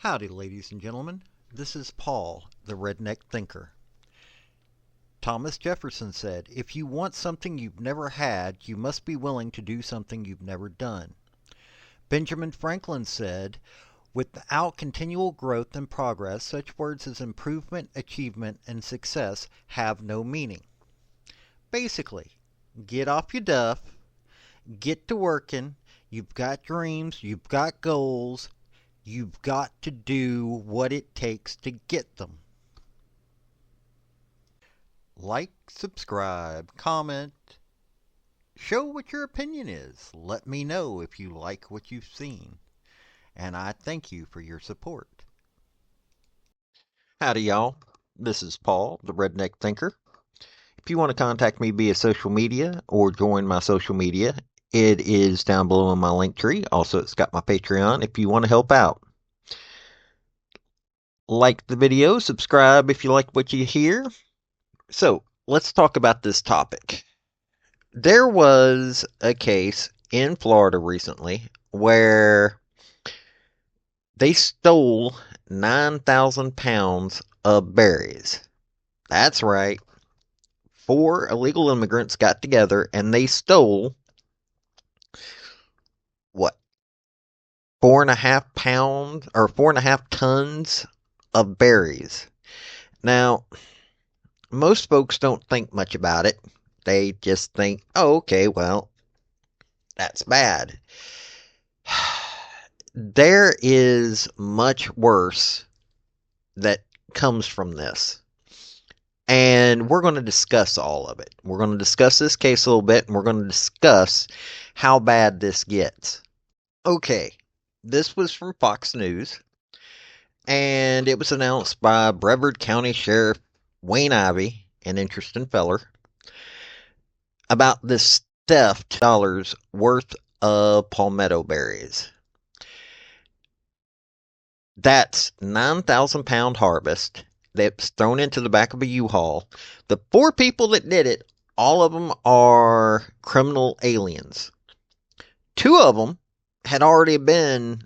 Howdy, ladies and gentlemen. This is Paul, the Redneck Thinker. Thomas Jefferson said, "If you want something you've never had, you must be willing to do something you've never done." Benjamin Franklin said, "Without continual growth and progress, such words as improvement, achievement, and success have no meaning." Basically, get off your duff, get to working, you've got dreams, you've got goals, you've got to do what it takes to get them. Like, subscribe, comment, show what your opinion is. Let me know if you like what you've seen. And I thank you for your support. Howdy, y'all. This is Paul, the Redneck Thinker. If you want to contact me via social media or join my social media, it is down below in my link tree. Also, it's got my Patreon if you want to help out. Like the video, subscribe if you like what you hear. So, let's talk about this topic. There was a case in Florida recently where they stole 9,000 pounds of berries. That's right. 4 illegal immigrants got together and they stole, what, 4.5 pounds or 4.5 tons of berries. Now, most folks don't think much about it. They just think, oh, okay, well, that's bad. There is much worse that comes from this. And we're going to discuss all of it. We're going to discuss this case a little bit, and we're going to discuss how bad this gets. Okay, this was from Fox News, and it was announced by Brevard County Sheriff Wayne Ivey, an interesting feller, about this theft dollars worth of palmetto berries. That's 9,000 pound harvest that's thrown into the back of a U-Haul. The 4 people that did it, all of them are criminal aliens. 2 of them had already been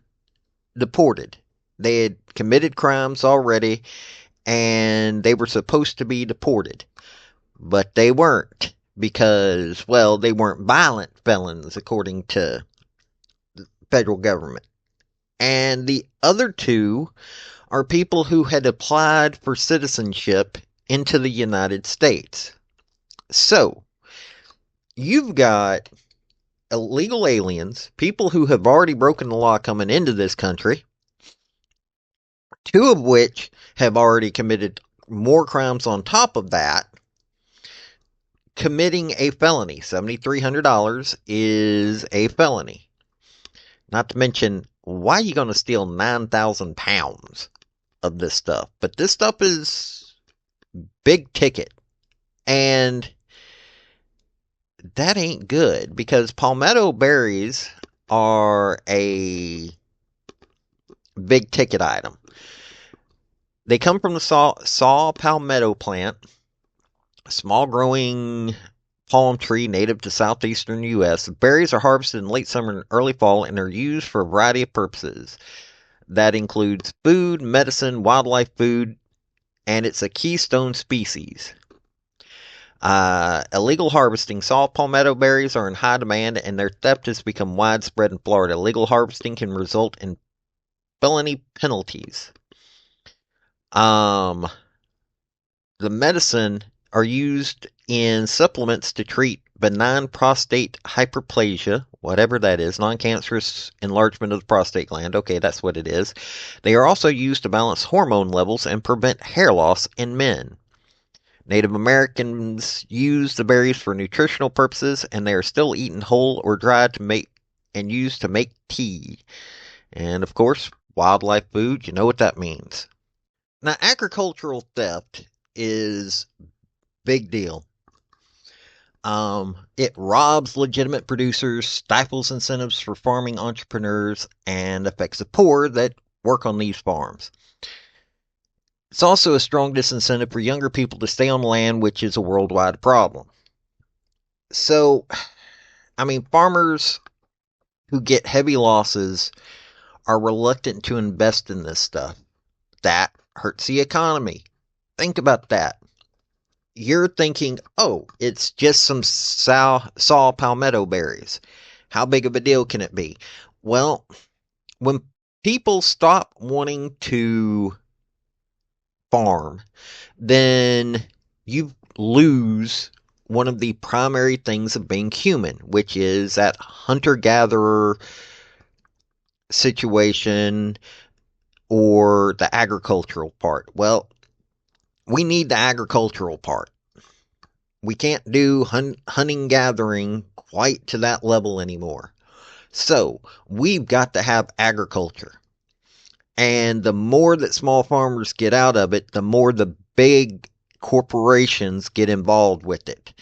deported. They had committed crimes already, and they were supposed to be deported. But they weren't because, well, they weren't violent felons according to the federal government. And the other 2 are people who had applied for citizenship into the United States. So, you've got illegal aliens, people who have already broken the law coming into this country, 2 of which have already committed more crimes on top of that, committing a felony. $7,300 is a felony. Not to mention, why are you going to steal 9,000 pounds of this stuff? But this stuff is big ticket. And that ain't good because palmetto berries are a big ticket item. They come from the saw palmetto plant, a small growing palm tree native to southeastern U.S. The berries are harvested in late summer and early fall and are used for a variety of purposes. That includes food, medicine, wildlife food, and it's a keystone species. Illegal harvesting. Saw palmetto berries are in high demand and their theft has become widespread in Florida. Illegal harvesting can result in felony penalties. The medicine are used in supplements to treat benign prostate hyperplasia, whatever that is, non-cancerous enlargement of the prostate gland. Okay, that's what it is. They are also used to balance hormone levels and prevent hair loss in men. Native Americans use the berries for nutritional purposes, and they are still eaten whole or dried to make and used to make tea. And of course, wildlife food, you know what that means. Now, agricultural theft is big deal. It robs legitimate producers, stifles incentives for farming entrepreneurs, and affects the poor that work on these farms. It's also a strong disincentive for younger people to stay on land, which is a worldwide problem. So, I mean, farmers who get heavy losses are reluctant to invest in this stuff. That hurts the economy. Think about that. You're thinking, oh, it's just some saw palmetto berries. How big of a deal can it be? Well, when people stop wanting to farm, then you lose one of the primary things of being human, which is that hunter gatherer situation or the agricultural part. Well, we need the agricultural part. We can't do hunting gathering quite to that level anymore. So we've got to have agriculture. And the more that small farmers get out of it, the more the big corporations get involved with it.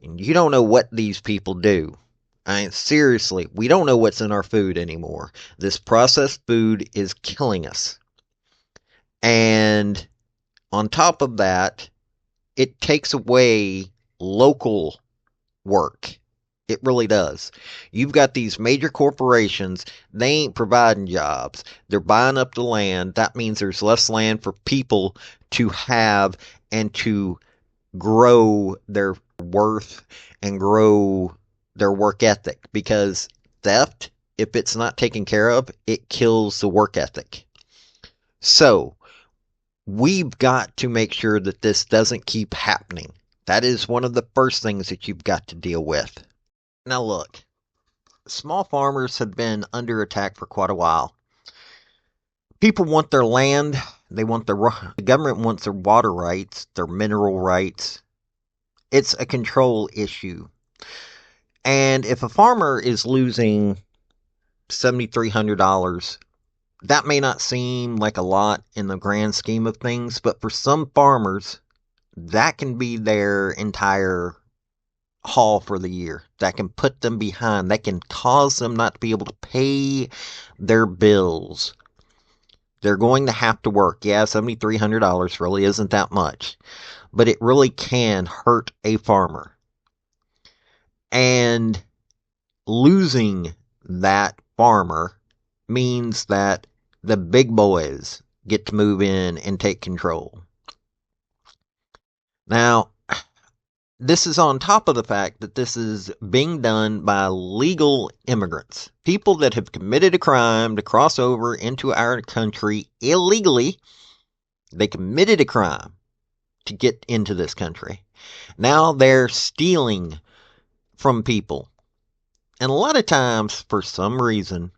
And you don't know what these people do. I mean, seriously, we don't know what's in our food anymore. This processed food is killing us. And on top of that, it takes away local work. It really does. You've got these major corporations, they ain't providing jobs. They're buying up the land. That means there's less land for people to have and to grow their worth and grow their work ethic. Because theft, if it's not taken care of, it kills the work ethic. So, we've got to make sure that this doesn't keep happening. That is one of the first things that you've got to deal with. Now, look, small farmers have been under attack for quite a while. People want their land, they want the government wants their water rights, their mineral rights. It's a control issue. And if a farmer is losing $7,300, that may not seem like a lot in the grand scheme of things, but for some farmers, that can be their entire haul for the year. That can put them behind. That can cause them not to be able to pay their bills. They're going to have to work. Yeah, $7,300 really isn't that much, but it really can hurt a farmer. And losing that farmer means that the big boys get to move in and take control. Now, this is on top of the fact that this is being done by legal immigrants, people that have committed a crime to cross over into our country illegally. They committed a crime to get into this country. Now they're stealing from people. And a lot of times, for some reason,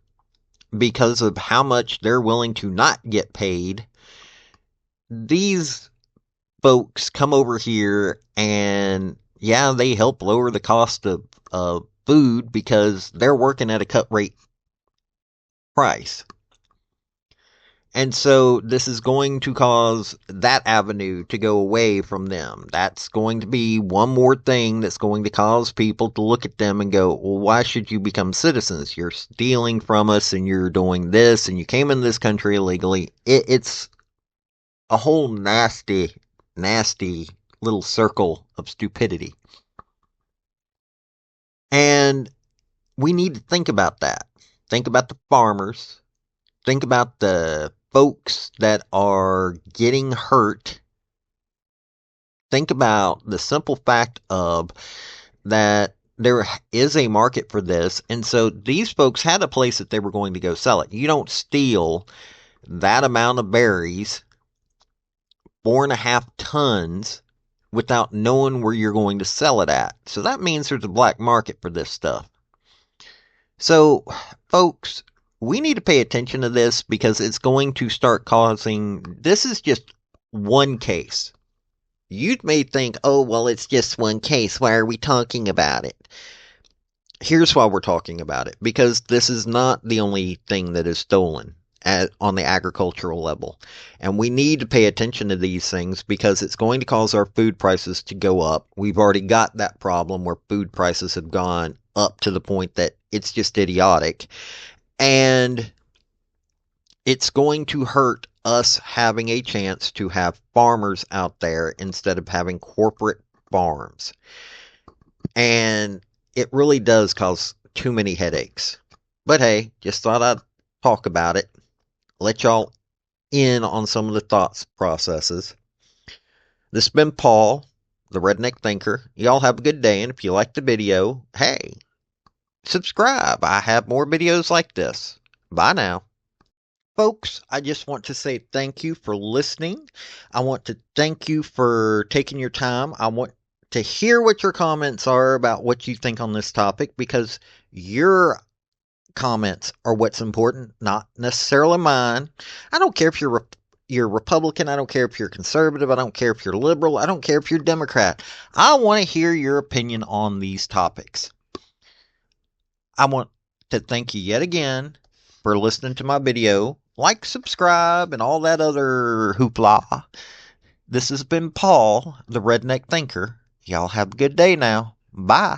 because of how much they're willing to not get paid, these folks come over here and, yeah, they help lower the cost of food because they're working at a cut rate price. And so this is going to cause that avenue to go away from them. That's going to be one more thing that's going to cause people to look at them and go, well, why should you become citizens? You're stealing from us and you're doing this and you came in this country illegally. It's a whole nasty, nasty little circle of stupidity. And we need to think about that. Think about the farmers. Think about the folks that are getting hurt. Think about the simple fact of that there is a market for this. And so these folks had a place that they were going to go sell it. You don't steal that amount of berries, 4.5 tons, without knowing where you're going to sell it at. So that means there's a black market for this stuff. So, folks, we need to pay attention to this because it's going to start causing. This is just one case. You may think, oh, well, it's just one case. Why are we talking about it? Here's why we're talking about it. Because this is not the only thing that is stolen on the agricultural level. And we need to pay attention to these things because it's going to cause our food prices to go up. We've already got that problem where food prices have gone up to the point that it's just idiotic. And it's going to hurt us having a chance to have farmers out there instead of having corporate farms. And it really does cause too many headaches. But hey, just thought I'd talk about it, let y'all in on some of the thoughts processes. This has been Paul, the Redneck Thinker. Y'all have a good day, and if you like the video, hey, subscribe. I have more videos like this. Bye now. Folks, I just want to say thank you for listening. I want to thank you for taking your time. I want to hear what your comments are about what you think on this topic because your comments are what's important, not necessarily mine. I don't care if you're Republican. I don't care if you're conservative. I don't care if you're liberal. I don't care if you're Democrat. I want to hear your opinion on these topics. I want to thank you yet again for listening to my video. Like, subscribe, and all that other hoopla. This has been Paul, the Redneck Thinker. Y'all have a good day now. Bye.